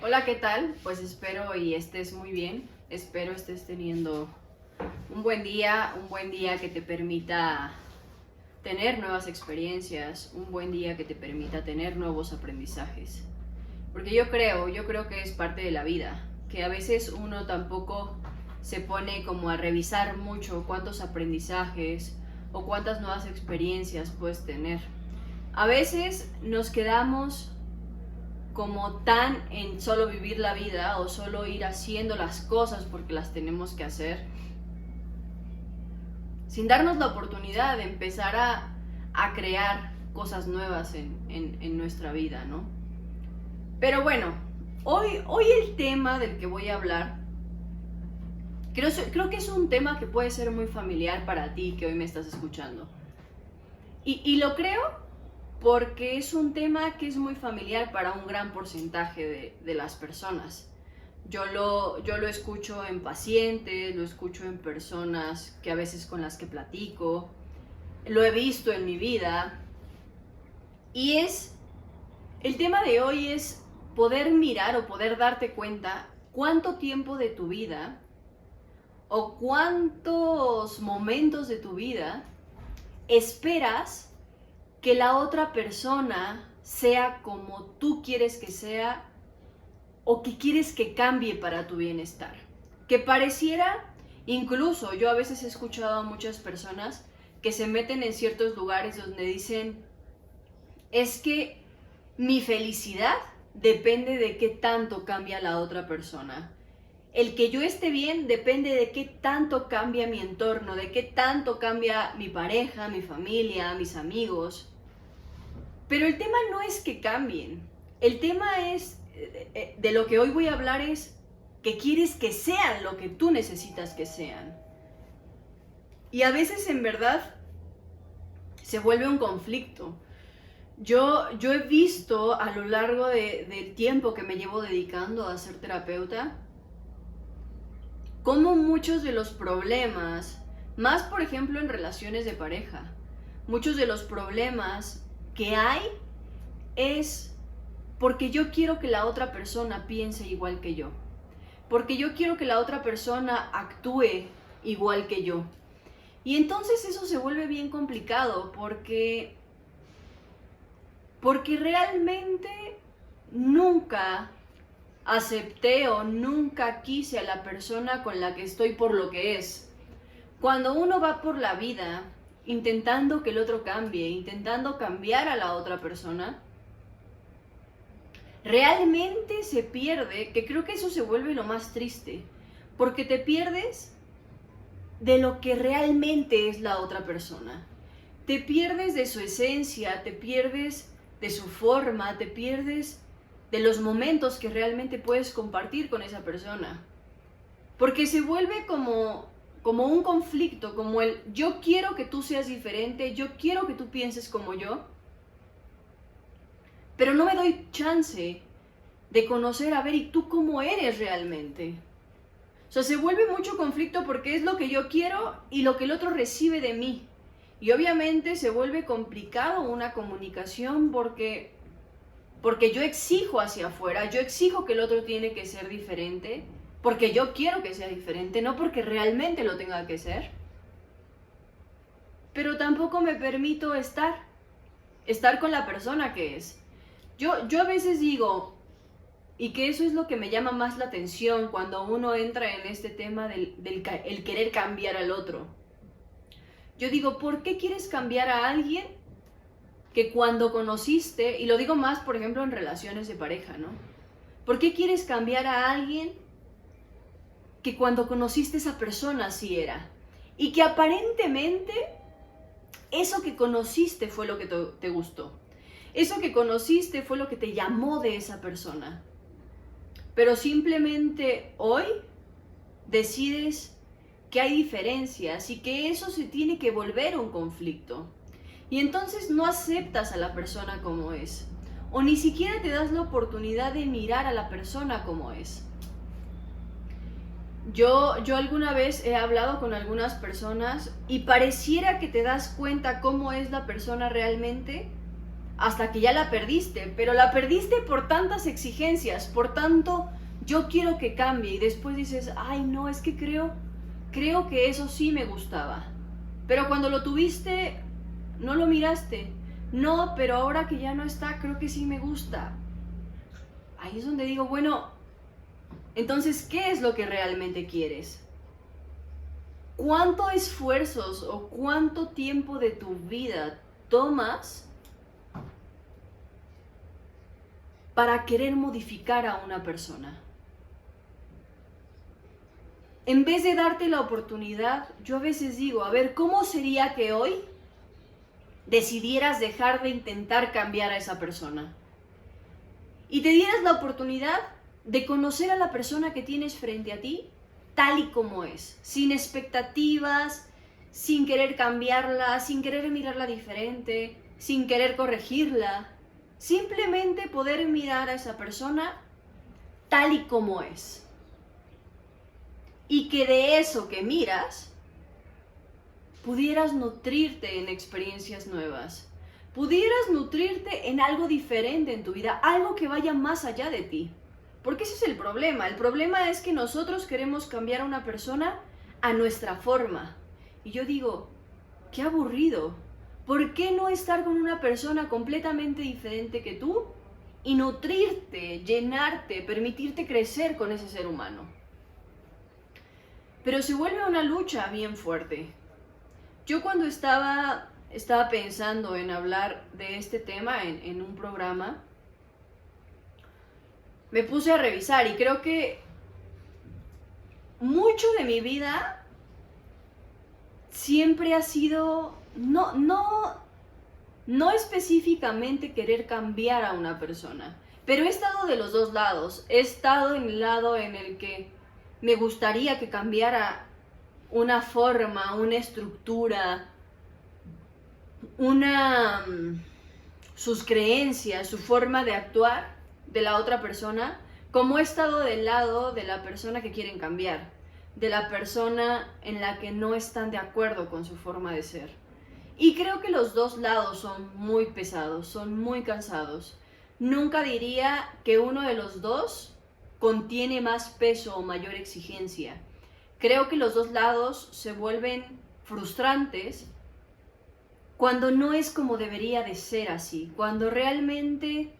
Hola, ¿qué tal? Pues espero y estés muy bien. Espero estés teniendo un buen día que te permita tener nuevas experiencias, un buen día que te permita tener nuevos aprendizajes. Porque yo creo que es parte de la vida, que a veces uno tampoco se pone como a revisar mucho cuántos aprendizajes o cuántas nuevas experiencias puedes tener. A veces nos quedamos como tan en solo vivir la vida o solo ir haciendo las cosas porque las tenemos que hacer, sin darnos la oportunidad de empezar a crear cosas nuevas en nuestra vida, ¿no? Pero bueno, hoy el tema del que voy a hablar, creo que es un tema que puede ser muy familiar para ti que hoy me estás escuchando. Y lo creo porque es un tema que es muy familiar para un gran porcentaje de las personas. Yo lo escucho en pacientes, lo escucho en personas que a veces con las que platico, lo he visto en mi vida. Y el tema de hoy es poder mirar o poder darte cuenta cuánto tiempo de tu vida o cuántos momentos de tu vida esperas que la otra persona sea como tú quieres que sea o que quieres que cambie para tu bienestar. Que pareciera, incluso yo a veces he escuchado a muchas personas que se meten en ciertos lugares donde dicen, es que mi felicidad depende de qué tanto cambia la otra persona. El que yo esté bien depende de qué tanto cambia mi entorno, de qué tanto cambia mi pareja, mi familia, mis amigos. Pero el tema no es que cambien. El tema es, de lo que hoy voy a hablar es que quieres que sean lo que tú necesitas que sean. Y a veces en verdad se vuelve un conflicto. Yo he visto a lo largo del tiempo que me llevo dedicando a ser terapeuta, cómo muchos de los problemas, más por ejemplo en relaciones de pareja, muchos de los problemas que hay es porque yo quiero que la otra persona piense igual que yo, porque yo quiero que la otra persona actúe igual que yo. Y entonces eso se vuelve bien complicado porque realmente nunca acepté o nunca quise a la persona con la que estoy por lo que es. Cuando uno va por la vida intentando que el otro cambie, intentando cambiar a la otra persona, realmente se pierde, que creo que eso se vuelve lo más triste, porque te pierdes de lo que realmente es la otra persona. Te pierdes de su esencia, te pierdes de su forma, te pierdes de los momentos que realmente puedes compartir con esa persona. Porque se vuelve como un conflicto, como el yo quiero que tú seas diferente, yo quiero que tú pienses como yo, pero no me doy chance de conocer, a ver, ¿y tú cómo eres realmente? O sea, se vuelve mucho conflicto porque es lo que yo quiero y lo que el otro recibe de mí. Y obviamente se vuelve complicado una comunicación porque yo exijo hacia afuera, yo exijo que el otro tiene que ser diferente, porque yo quiero que sea diferente, no porque realmente lo tenga que ser. Pero tampoco me permito estar con la persona que es. Yo a veces digo, y que eso es lo que me llama más la atención cuando uno entra en este tema del el querer cambiar al otro. Yo digo, ¿por qué quieres cambiar a alguien que cuando conociste, y lo digo más por ejemplo en relaciones de pareja, ¿no? ¿Por qué quieres cambiar a alguien que cuando conociste esa persona así era? Y que aparentemente eso que conociste fue lo que te gustó. Eso que conociste fue lo que te llamó de esa persona. Pero simplemente hoy decides que hay diferencias y que eso se tiene que volver un conflicto. Y entonces no aceptas a la persona como es. O ni siquiera te das la oportunidad de mirar a la persona como es. Yo alguna vez he hablado con algunas personas y pareciera que te das cuenta cómo es la persona realmente hasta que ya la perdiste, pero la perdiste por tantas exigencias, por tanto, yo quiero que cambie, y después dices, ay no, es que creo que eso sí me gustaba, pero cuando lo tuviste, no lo miraste, no, pero ahora que ya no está, creo que sí me gusta. Ahí es donde digo, bueno, entonces, ¿qué es lo que realmente quieres? ¿Cuánto esfuerzos o cuánto tiempo de tu vida tomas para querer modificar a una persona? En vez de darte la oportunidad, yo a veces digo, a ver, ¿cómo sería que hoy decidieras dejar de intentar cambiar a esa persona? Y te dieras la oportunidad de conocer a la persona que tienes frente a ti tal y como es, sin expectativas, sin querer cambiarla, sin querer mirarla diferente, sin querer corregirla. Simplemente poder mirar a esa persona tal y como es. Y que de eso que miras, pudieras nutrirte en experiencias nuevas. Pudieras nutrirte en algo diferente en tu vida, algo que vaya más allá de ti. Porque ese es el problema. El problema es que nosotros queremos cambiar a una persona a nuestra forma. Y yo digo, qué aburrido. ¿Por qué no estar con una persona completamente diferente que tú y nutrirte, llenarte, permitirte crecer con ese ser humano? Pero se vuelve una lucha bien fuerte. Yo cuando estaba pensando en hablar de este tema en un programa, me puse a revisar y creo que mucho de mi vida siempre ha sido no específicamente querer cambiar a una persona, pero he estado de los dos lados. He estado en el lado en el que me gustaría que cambiara una forma, una estructura, sus creencias, su forma de actuar de la otra persona, como he estado del lado de la persona que quieren cambiar, de la persona en la que no están de acuerdo con su forma de ser. Y creo que los dos lados son muy pesados, son muy cansados. Nunca diría que uno de los dos contiene más peso o mayor exigencia. Creo que los dos lados se vuelven frustrantes cuando no es como debería de ser así, cuando realmente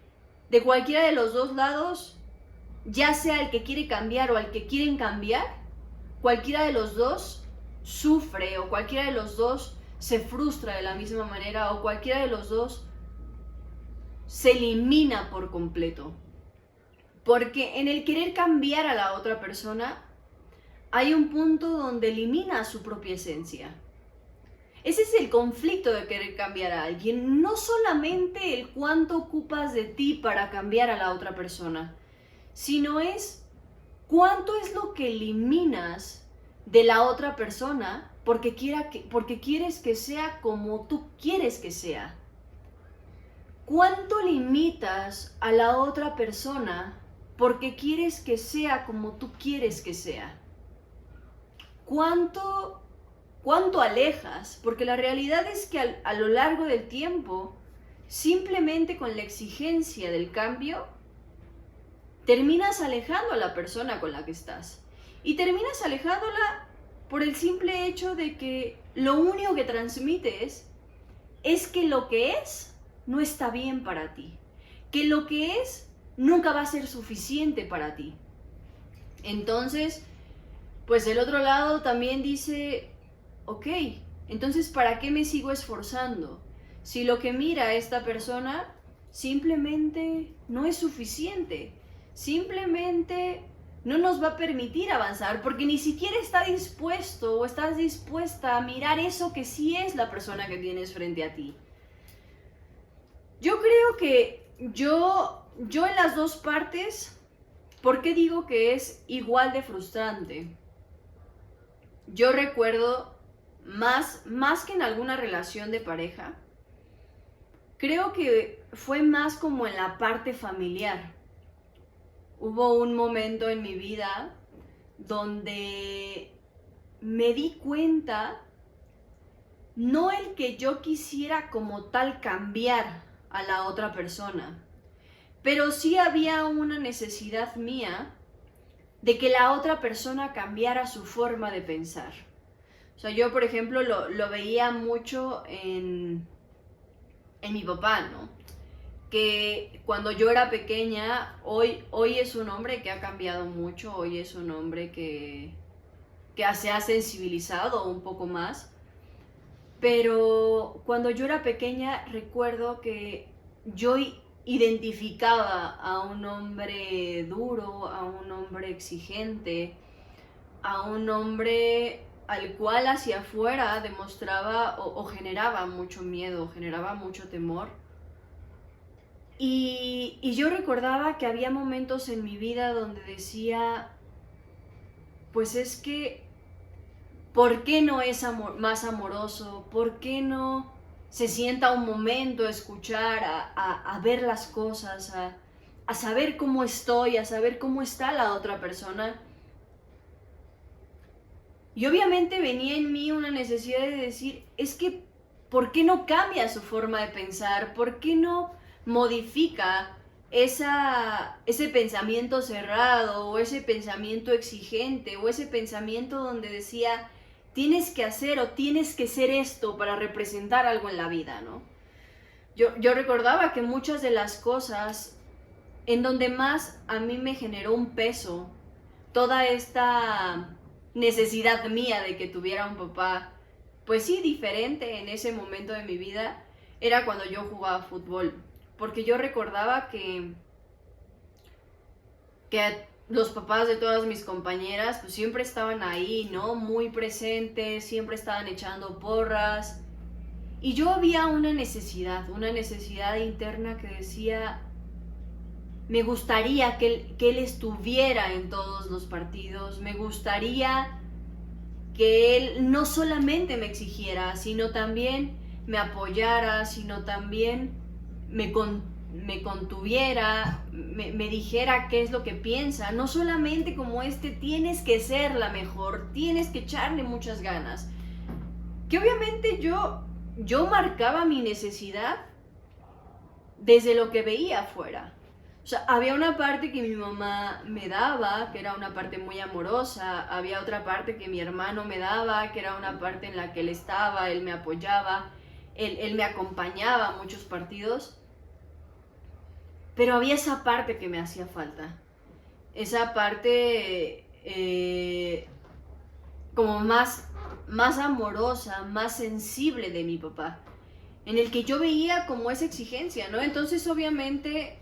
de cualquiera de los dos lados, ya sea el que quiere cambiar o el que quieren cambiar, cualquiera de los dos sufre o cualquiera de los dos se frustra de la misma manera o cualquiera de los dos se elimina por completo. Porque en el querer cambiar a la otra persona hay un punto donde elimina su propia esencia. Ese es el conflicto de querer cambiar a alguien, no solamente el cuánto ocupas de ti para cambiar a la otra persona, sino es cuánto es lo que eliminas de la otra persona porque quieres que sea como tú quieres que sea. ¿Cuánto limitas a la otra persona porque quieres que sea como tú quieres que sea? ¿Cuánto alejas? Porque la realidad es que a lo largo del tiempo, simplemente con la exigencia del cambio, terminas alejando a la persona con la que estás. Y terminas alejándola por el simple hecho de que lo único que transmites es que lo que es no está bien para ti. Que lo que es nunca va a ser suficiente para ti. Entonces, pues el otro lado también dice, ok, entonces ¿para qué me sigo esforzando? Si lo que mira esta persona simplemente no es suficiente, simplemente no nos va a permitir avanzar porque ni siquiera está dispuesto o estás dispuesta a mirar eso que sí es la persona que tienes frente a ti. Yo creo que yo en las dos partes, ¿por qué digo que es igual de frustrante? Yo recuerdo más que en alguna relación de pareja, creo que fue más como en la parte familiar. Hubo un momento en mi vida donde me di cuenta, no el que yo quisiera como tal cambiar a la otra persona. Pero sí había una necesidad mía de que la otra persona cambiara su forma de pensar. O sea, yo, por ejemplo, lo veía mucho en mi papá, ¿no? Que cuando yo era pequeña, hoy es un hombre que ha cambiado mucho, hoy es un hombre que se ha sensibilizado un poco más, pero cuando yo era pequeña recuerdo que yo identificaba a un hombre duro, a un hombre exigente, a un hombre al cual hacia afuera demostraba o generaba mucho miedo, generaba mucho temor. Y yo recordaba que había momentos en mi vida donde decía, pues es que, ¿por qué no es más amoroso? ¿Por qué no se sienta un momento a escuchar, a ver las cosas, a saber cómo estoy, a saber cómo está la otra persona? Y obviamente venía en mí una necesidad de decir, es que, ¿por qué no cambia su forma de pensar? ¿Por qué no modifica ese pensamiento cerrado o ese pensamiento exigente o ese pensamiento donde decía, tienes que hacer o tienes que ser esto para representar algo en la vida, ¿no? Yo recordaba que muchas de las cosas en donde más a mí me generó un peso, toda esta necesidad mía de que tuviera un papá, pues sí, diferente en ese momento de mi vida, era cuando yo jugaba fútbol. Porque yo recordaba que los papás de todas mis compañeras pues siempre estaban ahí, ¿no? Muy presentes, siempre estaban echando porras. Y yo había una necesidad interna que decía, me gustaría que él estuviera en todos los partidos, me gustaría que él no solamente me exigiera, sino también me apoyara, sino también me contuviera, me dijera qué es lo que piensa, no solamente como tienes que ser la mejor, tienes que echarle muchas ganas. Que obviamente yo marcaba mi necesidad desde lo que veía afuera. O sea, había una parte que mi mamá me daba, que era una parte muy amorosa, había otra parte que mi hermano me daba, que era una parte en la que él estaba, él me apoyaba, él me acompañaba a muchos partidos, pero había esa parte que me hacía falta, esa parte como más amorosa, más sensible de mi papá, en el que yo veía como esa exigencia, ¿no? Entonces obviamente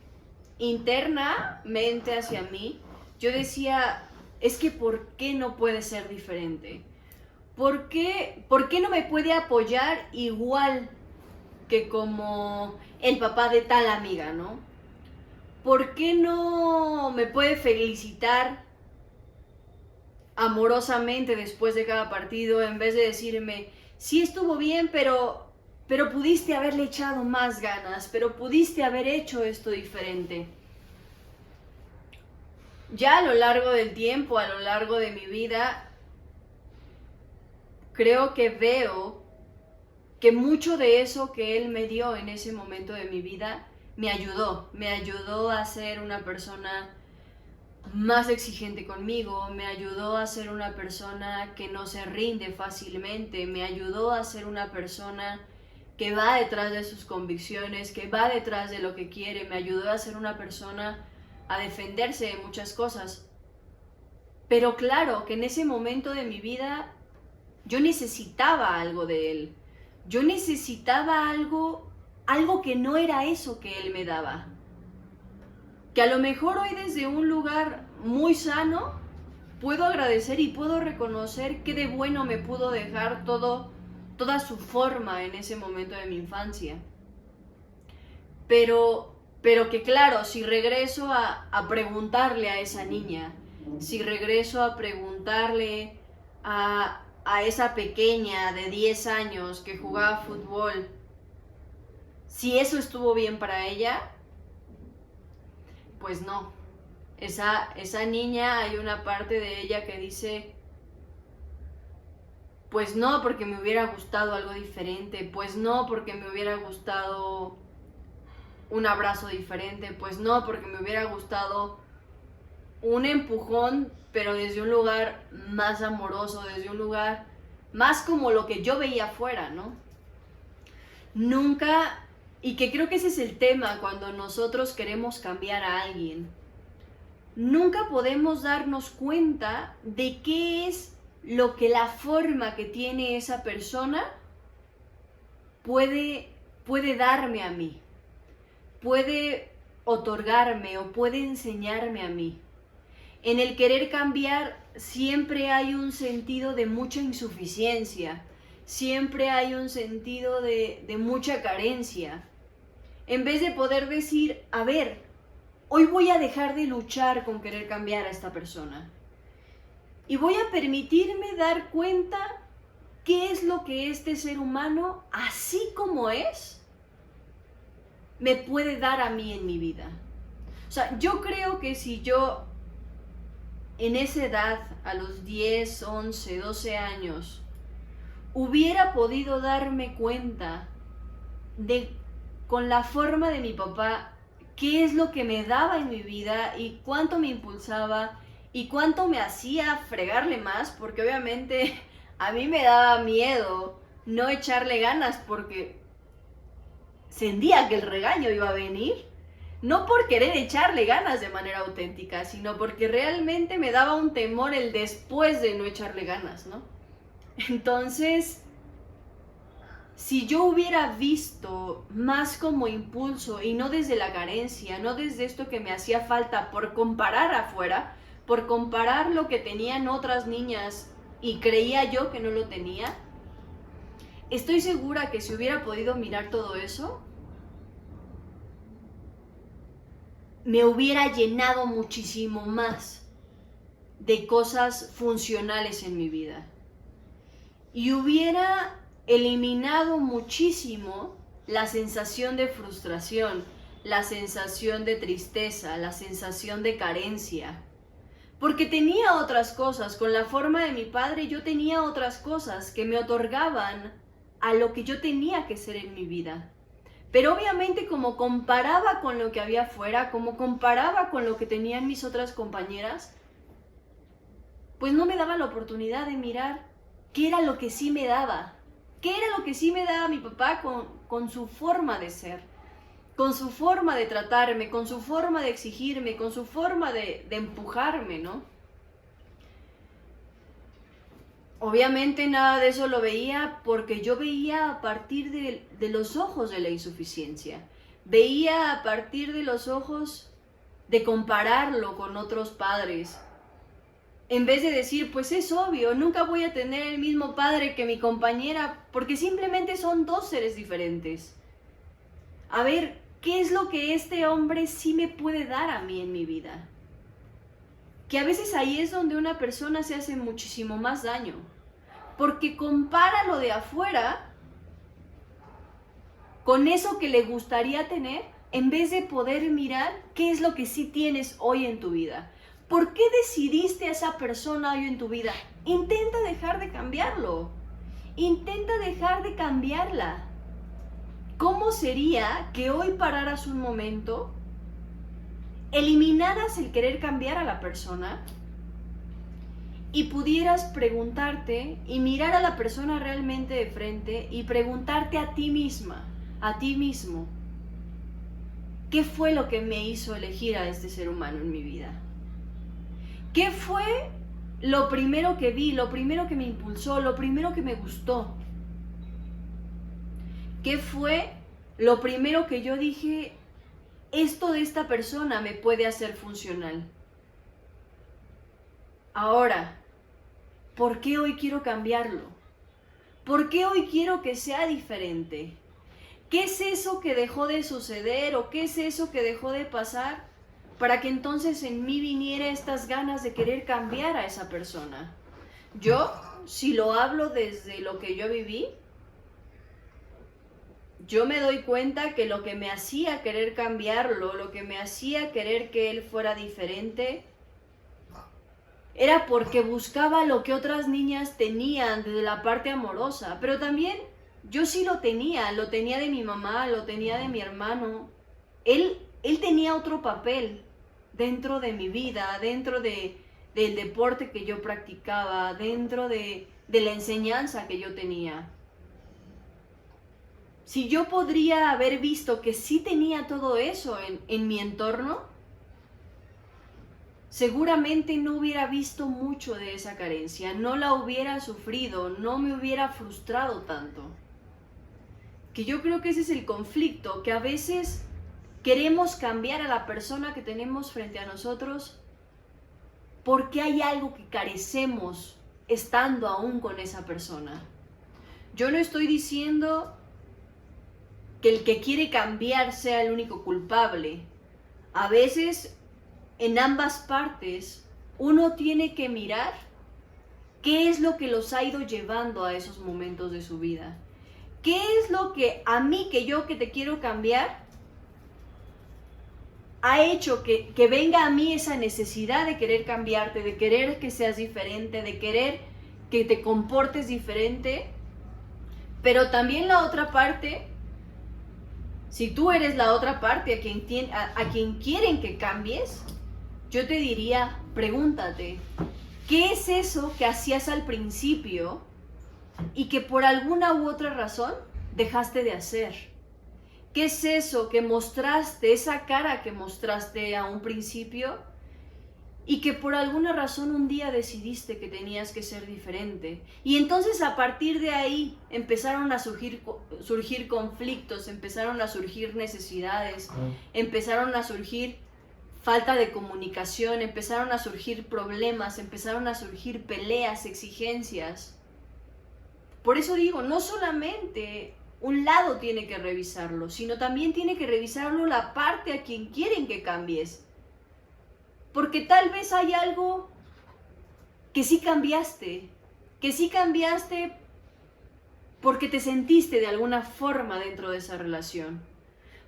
internamente hacia mí, yo decía, es que ¿por qué no puede ser diferente? ¿Por qué no me puede apoyar igual que como el papá de tal amiga, ¿no? ¿Por qué no me puede felicitar amorosamente después de cada partido en vez de decirme, sí estuvo bien, pero pudiste haberle echado más ganas, pero pudiste haber hecho esto diferente? Ya a lo largo del tiempo, a lo largo de mi vida, creo que veo que mucho de eso que él me dio en ese momento de mi vida me ayudó a ser una persona más exigente conmigo, me ayudó a ser una persona que no se rinde fácilmente, me ayudó a ser una persona que va detrás de sus convicciones, que va detrás de lo que quiere, me ayudó a ser una persona a defenderse de muchas cosas. Pero claro que en ese momento de mi vida yo necesitaba algo de él. Yo necesitaba algo que no era eso que él me daba. Que a lo mejor hoy desde un lugar muy sano puedo agradecer y puedo reconocer qué de bueno me pudo dejar toda su forma en ese momento de mi infancia. Pero que claro, si regreso a preguntarle a esa niña, si regreso a preguntarle a esa pequeña de 10 años que jugaba fútbol, si eso estuvo bien para ella, pues no. Esa niña, hay una parte de ella que dice, pues no, porque me hubiera gustado algo diferente, pues no, porque me hubiera gustado un abrazo diferente, pues no, porque me hubiera gustado un empujón, pero desde un lugar más amoroso, desde un lugar más como lo que yo veía afuera, ¿no? Nunca, y que creo que ese es el tema cuando nosotros queremos cambiar a alguien, nunca podemos darnos cuenta de qué es lo que la forma que tiene esa persona puede darme a mí, puede otorgarme o puede enseñarme a mí. En el querer cambiar siempre hay un sentido de mucha insuficiencia, siempre hay un sentido de mucha carencia. En vez de poder decir, a ver, hoy voy a dejar de luchar con querer cambiar a esta persona y voy a permitirme dar cuenta qué es lo que este ser humano, así como es, me puede dar a mí en mi vida. O sea, yo creo que si yo en esa edad, a los 10, 11, 12 años, hubiera podido darme cuenta de, con la forma de mi papá, qué es lo que me daba en mi vida y cuánto me impulsaba y cuánto me hacía fregarle más, porque obviamente a mí me daba miedo no echarle ganas porque sentía que el regaño iba a venir. No por querer echarle ganas de manera auténtica, sino porque realmente me daba un temor el después de no echarle ganas, ¿no? Entonces, si yo hubiera visto más como impulso y no desde la carencia, no desde esto que me hacía falta por comparar afuera, por comparar lo que tenían otras niñas y creía yo que no lo tenía, estoy segura que si hubiera podido mirar todo eso, me hubiera llenado muchísimo más de cosas funcionales en mi vida. Y hubiera eliminado muchísimo la sensación de frustración, la sensación de tristeza, la sensación de carencia. Porque tenía otras cosas, con la forma de mi padre yo tenía otras cosas que me otorgaban a lo que yo tenía que ser en mi vida. Pero obviamente como comparaba con lo que había afuera, como comparaba con lo que tenían mis otras compañeras, pues no me daba la oportunidad de mirar qué era lo que sí me daba. ¿Qué era lo que sí me daba mi papá con su forma de ser? Con su forma de tratarme, con su forma de exigirme, con su forma de empujarme, ¿no? Obviamente nada de eso lo veía porque yo veía a partir de los ojos de la insuficiencia. Veía a partir de los ojos de compararlo con otros padres. En vez de decir, pues es obvio, nunca voy a tener el mismo padre que mi compañera porque simplemente son dos seres diferentes. A ver, ¿qué es lo que este hombre sí me puede dar a mí en mi vida? Que a veces ahí es donde una persona se hace muchísimo más daño, porque compara lo de afuera con eso que le gustaría tener, en vez de poder mirar qué es lo que sí tienes hoy en tu vida. ¿Por qué decidiste a esa persona hoy en tu vida? Intenta dejar de cambiarlo, intenta dejar de cambiarla. ¿Cómo sería que hoy pararas un momento, eliminaras el querer cambiar a la persona y pudieras preguntarte y mirar a la persona realmente de frente y preguntarte a ti misma, a ti mismo, ¿qué fue lo que me hizo elegir a este ser humano en mi vida? ¿Qué fue lo primero que vi, lo primero que me impulsó, lo primero que me gustó? ¿Qué fue lo primero que yo dije, esto de esta persona me puede hacer funcional? Ahora, ¿por qué hoy quiero cambiarlo? ¿Por qué hoy quiero que sea diferente? ¿Qué es eso que dejó de suceder o qué es eso que dejó de pasar para que entonces en mí viniera estas ganas de querer cambiar a esa persona? Yo, si lo hablo desde lo que yo viví, yo me doy cuenta que lo que me hacía querer cambiarlo, lo que me hacía querer que él fuera diferente, era porque buscaba lo que otras niñas tenían desde la parte amorosa, pero también yo sí lo tenía de mi mamá, lo tenía de mi hermano, Él tenía otro papel dentro de mi vida, dentro del deporte que yo practicaba, dentro de la enseñanza que yo tenía. Si yo podría haber visto que sí tenía todo eso en mi entorno, seguramente no hubiera visto mucho de esa carencia, no la hubiera sufrido, no me hubiera frustrado tanto. Que yo creo que ese es el conflicto, que a veces queremos cambiar a la persona que tenemos frente a nosotros porque hay algo que carecemos estando aún con esa persona. Yo no estoy diciendo que el que quiere cambiar sea el único culpable. A veces, en ambas partes, uno tiene que mirar qué es lo que los ha ido llevando a esos momentos de su vida. ¿Qué es lo que a mí, que te quiero cambiar, ha hecho que venga a mí esa necesidad de querer cambiarte, de querer que seas diferente, de querer que te comportes diferente? Pero también la otra parte, si tú eres la otra parte a quien quieren que cambies, yo te diría, pregúntate, ¿qué es eso que hacías al principio y que por alguna u otra razón dejaste de hacer? ¿Qué es eso que mostraste, esa cara que mostraste a un principio y que por alguna razón un día decidiste que tenías que ser diferente? Y entonces a partir de ahí empezaron a surgir conflictos, empezaron a surgir necesidades, empezaron a surgir falta de comunicación, empezaron a surgir problemas, empezaron a surgir peleas, exigencias. Por eso digo, no solamente un lado tiene que revisarlo, sino también tiene que revisarlo la parte a quien quieren que cambies. Porque tal vez hay algo que sí cambiaste porque te sentiste de alguna forma dentro de esa relación,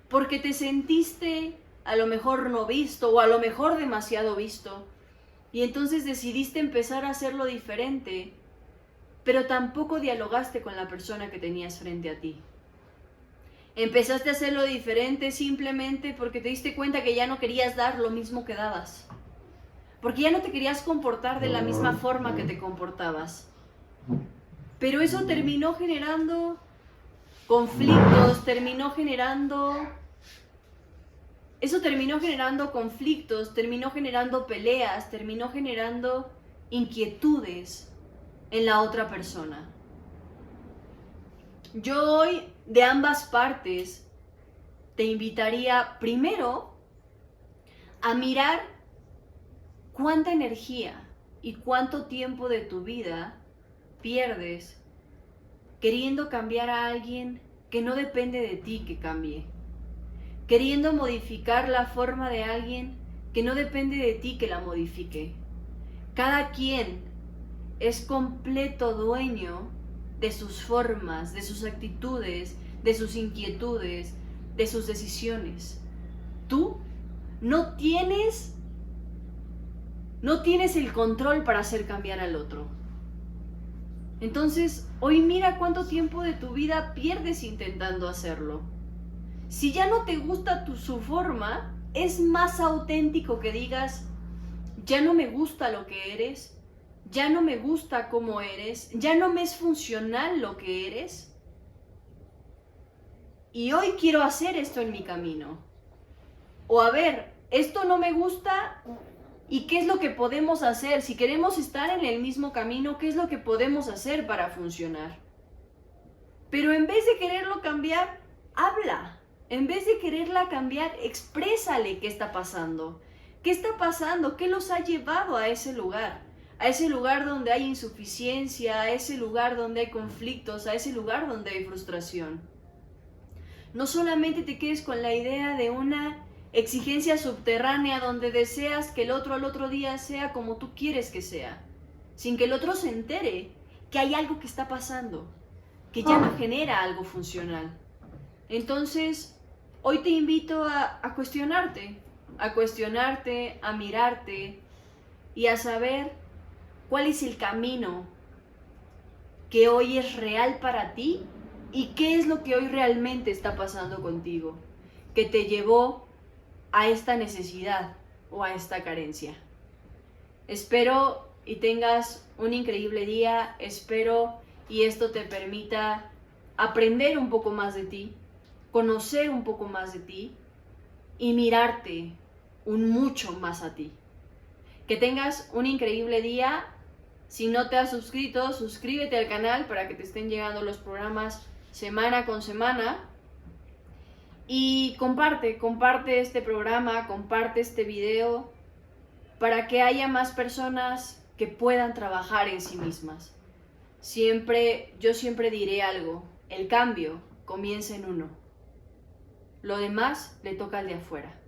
porque te sentiste a lo mejor no visto o a lo mejor demasiado visto, y entonces decidiste empezar a hacerlo diferente, pero tampoco dialogaste con la persona que tenías frente a ti. Empezaste a hacerlo diferente simplemente porque te diste cuenta que ya no querías dar lo mismo que dabas, porque ya no te querías comportar de la misma forma que te comportabas. Pero eso terminó generando conflictos, terminó generando peleas, terminó generando inquietudes en la otra persona. Yo hoy, de ambas partes, te invitaría primero a mirar cuánta energía y cuánto tiempo de tu vida pierdes queriendo cambiar a alguien que no depende de ti que cambie, queriendo modificar la forma de alguien que no depende de ti que la modifique. Cada quien es completo dueño de sus formas, de sus actitudes, de sus inquietudes, de sus decisiones. Tú no tienes el control para hacer cambiar al otro. Entonces, hoy mira cuánto tiempo de tu vida pierdes intentando hacerlo. Si ya no te gusta su forma, es más auténtico que digas, ya no me gusta lo que eres, ya no me gusta cómo eres, ya no me es funcional lo que eres, y hoy quiero hacer esto en mi camino. O a ver, esto no me gusta, ¿y qué es lo que podemos hacer? Si queremos estar en el mismo camino, ¿qué es lo que podemos hacer para funcionar? Pero en vez de quererlo cambiar, habla. En vez de quererla cambiar, exprésale qué está pasando. ¿Qué está pasando? ¿Qué los ha llevado a ese lugar? A ese lugar donde hay insuficiencia, a ese lugar donde hay conflictos, a ese lugar donde hay frustración. No solamente te quedes con la idea de una exigencia subterránea donde deseas que el otro al otro día sea como tú quieres que sea, sin que el otro se entere que hay algo que está pasando, que ya no genera algo funcional. Entonces, hoy te invito a cuestionarte, a mirarte y a saber cuál es el camino que hoy es real para ti y qué es lo que hoy realmente está pasando contigo, que te llevó a esta necesidad o a esta carencia. Espero y tengas un increíble día, espero y esto te permita aprender un poco más de ti, conocer un poco más de ti y mirarte un mucho más a ti. Que tengas un increíble día. Si no te has suscrito, suscríbete al canal para que te estén llegando los programas semana con semana. Y comparte este programa, comparte este video para que haya más personas que puedan trabajar en sí mismas. Yo siempre diré algo, el cambio comienza en uno. Lo demás le toca al de afuera.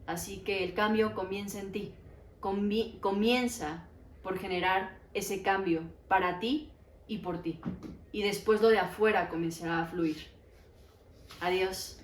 Así que el cambio comienza en ti. Comienza por generar ese cambio para ti y por ti. Y después lo de afuera comenzará a fluir. Adiós.